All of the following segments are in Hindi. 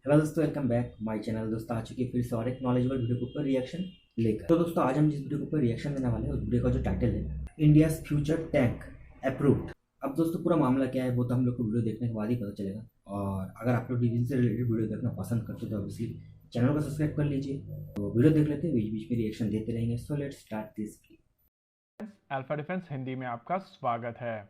हेलो दोस्तों, वेलकम बैक माय चैनल। दोस्तों आ चुकी है फिर से और एक नॉलेजेबल वीडियो के ऊपर रिएक्शन लेकर। तो दोस्तों आज हम जिस वीडियो के ऊपर रिएक्शन देने वाले हैं उस वीडियो का जो टाइटल है इंडियाज फ्यूचर टैंक अप्रूव्ड। अब दोस्तों पूरा मामला क्या है वो तो हम लोग को वीडियो देखने के बाद ही पता चलेगा। और अगर आप लोग डिफेंस से रिलेटेड वीडियो देखना पसंद करते हो तो ऑब्वियसली चैनल को सब्सक्राइब कर लीजिए। तो वीडियो देख लेते हैं, बीच बीच में रिएक्शन देते रहेंगे। So let's start this. Alpha defence Hindi में आपका स्वागत है।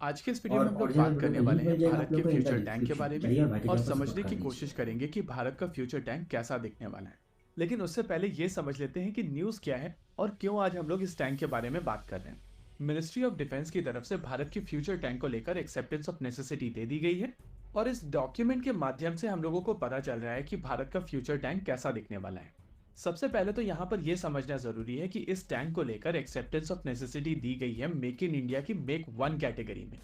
आज के इस वीडियो और में हम लोग ओरिजिनल बात वीडियो करने का वाले लिंक हैं मिल जाएगा भारत आप लोग के को इन द फ्यूचर टैंक के डिस्क्रिप्शन। बारे में चलिए और भाई और को सपोर्ट समझने कर की लीजिए। कोशिश करेंगे कि भारत का फ्यूचर टैंक कैसा दिखने वाला है। लेकिन उससे पहले ये समझ लेते हैं कि न्यूज़ क्या है और क्यों आज हम लोग इस टैंक के बारे में बात कर रहे हैं। मिनिस्ट्री ऑफ डिफेंस की तरफ से भारत के फ्यूचर टैंक को लेकर एक्सेप्टेंस ऑफ नेसेसिटी दे दी गई है और इस डॉक्यूमेंट के माध्यम से हम लोगों को पता चल रहा है कि भारत का फ्यूचर टैंक कैसा दिखने वाला है। सबसे पहले तो यहाँ पर यह समझना जरूरी है कि इस टैंक को लेकर एक्सेप्टेंस ऑफ नेसेसिटी दी गई है मेक इन इंडिया की मेक वन कैटेगरी में।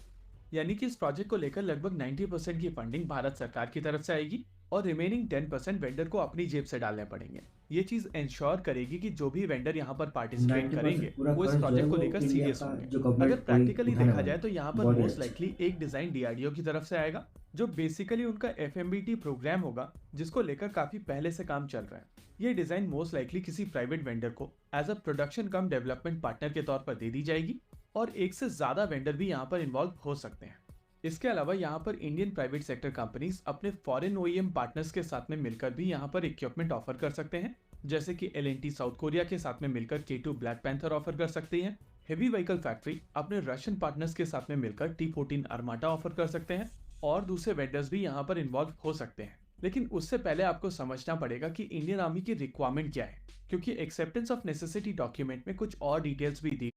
यानी कि इस प्रोजेक्ट को लेकर लगभग 90% की फंडिंग भारत सरकार की तरफ से आएगी और रिमेनिंग 10% वेंडर को अपनी जेब से डालने पड़ेंगे। ये चीज इंश्योर करेगी कि जो भी वेंडर यहाँ पर पार्टिसिपेट 90% करेंगे पूरा वो इस खर्च जो है प्रोजेक्ट को वो लेकर इंडिया सीरियस का होंगे। जो अगर गवर्नमेंट कोई प्रैक्टिकली उठाने देखा वाला जाए है। तो यहाँ पर बहुत ही मोस्ट अच्छा। लाइकली एक डिजाइन डीआरडीओ की तरफ से आएगा जो बेसिकली उनका एफएमबीटी प्रोग्राम होगा जिसको लेकर काफी पहले से काम चल रहा है। ये डिजाइन मोस्ट लाइकली किसी प्राइवेट वेंडर को as a production cum development partner के तौर पर दे दी जाएगी और एक से ज्यादा वेंडर भी यहाँ पर इन्वॉल्व हो सकते हैं। इसके अलावा यहाँ पर इंडियन प्राइवेट सेक्टर कंपनीज अपने फॉरेन ओईएम पार्टनर्स के साथ में मिलकर भी यहाँ पर इक्विपमेंट ऑफर कर सकते हैं, जैसे कि एलएनटी साउथ कोरिया के साथ में मिलकर K2 ब्लैक पैंथर ऑफर कर सकती है। हेवी व्हीकल फैक्ट्री अपने रशियन पार्टनर्स के साथ में मिलकर T14 अरमाटा ऑफर कर सकते हैं और दूसरे वेंडर्स भी यहाँ पर इन्वॉल्व हो सकते हैं। लेकिन उससे पहले आपको समझना पड़ेगा कि इंडियन आर्मी की रिक्वायरमेंट क्या है, क्योंकि एक्सेप्टेंस ऑफ नेसेसिटी डॉक्यूमेंट में कुछ और डिटेल्स भी दी।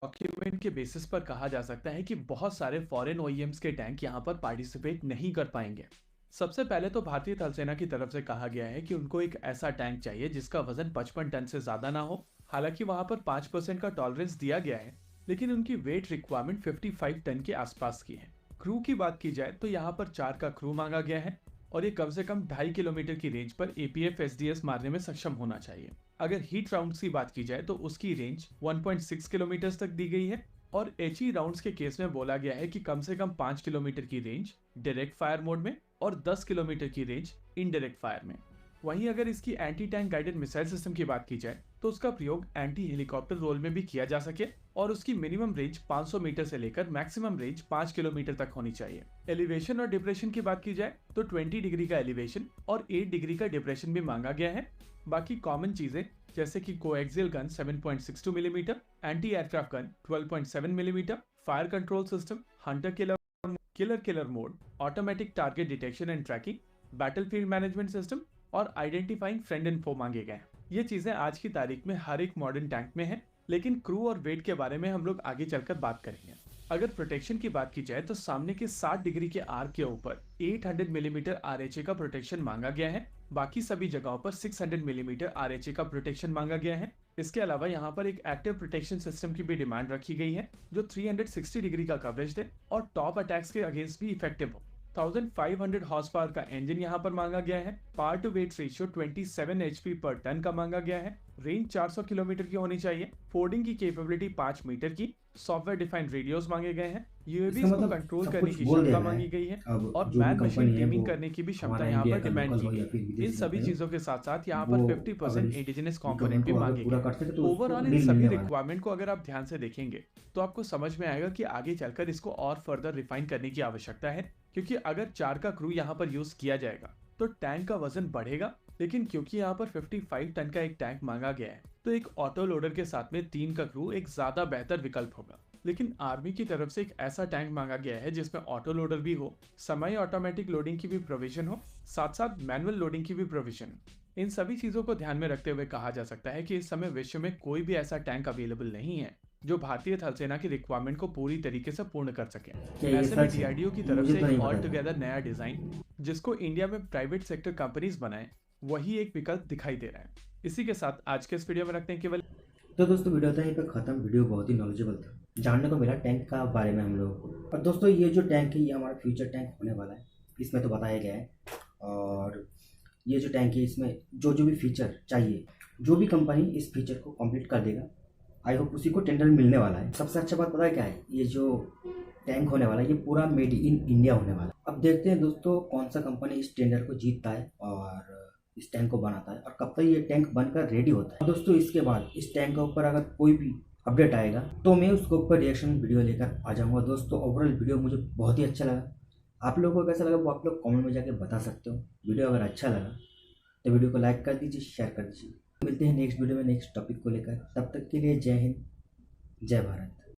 डॉक्यूमेंट के बेसिस पर कहा जा सकता है कि बहुत सारे फॉरेन ओईएम्स के टैंक यहां पर पार्टिसिपेट नहीं कर पाएंगे। सबसे पहले तो भारतीय थल सेना की तरफ से कहा गया है कि उनको एक ऐसा टैंक चाहिए जिसका वजन 55 टन से ज्यादा ना हो। हालांकि वहां पर 5% का टॉलरेंस दिया गया है, लेकिन उनकी वेट रिक्वायरमेंट 55 टन के आसपास की है। क्रू की बात की जाए तो यहाँ पर 4 का क्रू मांगा गया है और ये कम से कम 2.5 किलोमीटर की रेंज पर एपीएफ एसडीएस मारने में सक्षम होना चाहिए। अगर हीट राउंड्स की बात की जाए तो उसकी रेंज 1.6 किलोमीटर तक दी गई है और एचई राउंड्स के केस में बोला गया है कि कम से कम 5 किलोमीटर की रेंज डायरेक्ट फायर मोड में और 10 किलोमीटर की रेंज इनडायरेक्ट फायर में। वहीं अगर इसकी anti tank guided missile system की बात की जाए तो उसका प्रयोग एंटी हेलीकॉप्टर रोल में भी किया जा सके और उसकी मिनिमम रेंज 500 मीटर से लेकर मैक्सिमम रेंज 5 किलोमीटर तक होनी चाहिए। एलिवेशन और डिप्रेशन की बात की जाए तो 20 डिग्री का एलिवेशन और 8 डिग्री का डिप्रेशन भी मांगा गया है। बाकी कॉमन चीजें जैसे कि coaxial gun 7.62 millimetre, anti aircraft gun 12.7 millimetre, fire control system, hunter killer mode, automatic target detection and tracking, battlefield management system और आइडेंटिफाइंग फ्रेंड एंड फो मांगे गए हैं। ये चीजें आज की तारीख में हर एक मॉडर्न टैंक में है, लेकिन क्रू और वेट के बारे में हम लोग आगे चलकर बात करेंगे। अगर प्रोटेक्शन की बात की जाए तो सामने के 60 डिग्री के आर्क के ऊपर 800 मिलीमीटर आरएचए का प्रोटेक्शन मांगा गया है। बाकी सभी जगहों पर 600 मिलीमीटर आरएचए का प्रोटेक्शन मांगा गया है। इसके अलावा यहाँ पर एक एक्टिव प्रोटेक्शन सिस्टम की भी डिमांड रखी गई है जो 360 डिग्री का कवरेज दे और टॉप अटैक्स के अगेंस्ट भी इफेक्टिव हो। 1500 हॉर्स पावर का इंजन यहाँ पर मांगा गया है। Power to weight ratio 27 HP पर टन का मांगा गया है। रेंज 400 किलोमीटर की होनी चाहिए। फोर्डिंग की कैपेबिलिटी 5 मीटर की। सॉफ्टवेयर डिफाइंड रेडियोस मांगे गए हैं। यूएवी को कंट्रोल करने की क्षमता मांगी गई है और मैन मशीन टीमिंग करने की भी क्षमता यहाँ पर डिमांड की गई। इन सभी चीजों के साथ साथ यहाँ पर 50% इंडिजिनस कंपोनेंट भी मांगे गए। ओवरऑल इन सभी रिक्वायरमेंट को अगर आप ध्यान से देखेंगे तो आपको समझ में आएगा कि आगे चलकर इसको और फर्दर रिफाइन करने की आवश्यकता है, क्योंकि अगर 4 का क्रू यहाँ पर यूज किया जाएगा तो टैंक का वजन बढ़ेगा। लेकिन क्योंकि यहाँ पर 55 टन का एक टैंक मांगा गया है तो एक ऑटो लोडर के साथ में 3 का क्रू एक ज्यादा बेहतर विकल्प होगा। लेकिन आर्मी की तरफ से एक ऐसा टैंक मांगा गया है जिसमें ऑटो लोडर भी हो, समय ऑटोमेटिक लोडिंग की भी प्रोविजन हो, साथ साथ मैनुअल लोडिंग की भी प्रोविजन। इन सभी चीजों को ध्यान में रखते हुए कहा जा सकता है कि इस समय विश्व में कोई भी ऐसा टैंक अवेलेबल नहीं है जो भारतीय थल सेना की रिक्वायरमेंट को पूरी तरीके से पूर्ण कर सके। ऐसे में डीआरडीओ की तरफ से एक ऑल टुगेदर नया डिजाइन जिसको इंडिया में प्राइवेट सेक्टर कंपनीज बनाए वही एक विकल्प दिखाई दे रहा है। इसी के साथ आज के इस वीडियो में रखते हैं केवल। तो दोस्तों वीडियो था यहीं पे खत्म। वीडियो बहुत ही नॉलेजेबल था, जानने को मिला टैंक का बारे में हम लोगों को। और दोस्तों ये जो टैंक है ये हमारा फ्यूचर टैंक होने वाला है, इसमें तो बताया गया है। और ये जो टैंक है इसमें जो जो भी फीचर चाहिए, जो भी कंपनी इस फीचर को कंप्लीट कर देगा, आई होप उसी को टेंडर मिलने वाला है। सबसे अच्छा बात पता है क्या है, ये जो टैंक होने वाला है ये पूरा मेड इन इंडिया होने वाला है। अब देखते हैं दोस्तों कौन सा कंपनी इस टेंडर को जीतता है और इस टैंक को बनाता है और कब तक ये टैंक बनकर रेडी होता है। दोस्तों इसके बाद इस टैंक के ऊपर अगर कोई भी अपडेट आएगा तो मैं उसके ऊपर रिएक्शन वीडियो लेकर आ जाऊंगा। दोस्तों ओवरऑल वीडियो मुझे बहुत ही अच्छा लगा, आप लोगों को कैसा लगा वो आप लोग कमेंट में जाके बता सकते हो। वीडियो अगर अच्छा लगा तो वीडियो को लाइक कर दीजिए, शेयर कर दीजिए। मिलते हैं नेक्स्ट वीडियो में नेक्स्ट टॉपिक को लेकर, तब तक के लिए जय हिंद, जय भारत।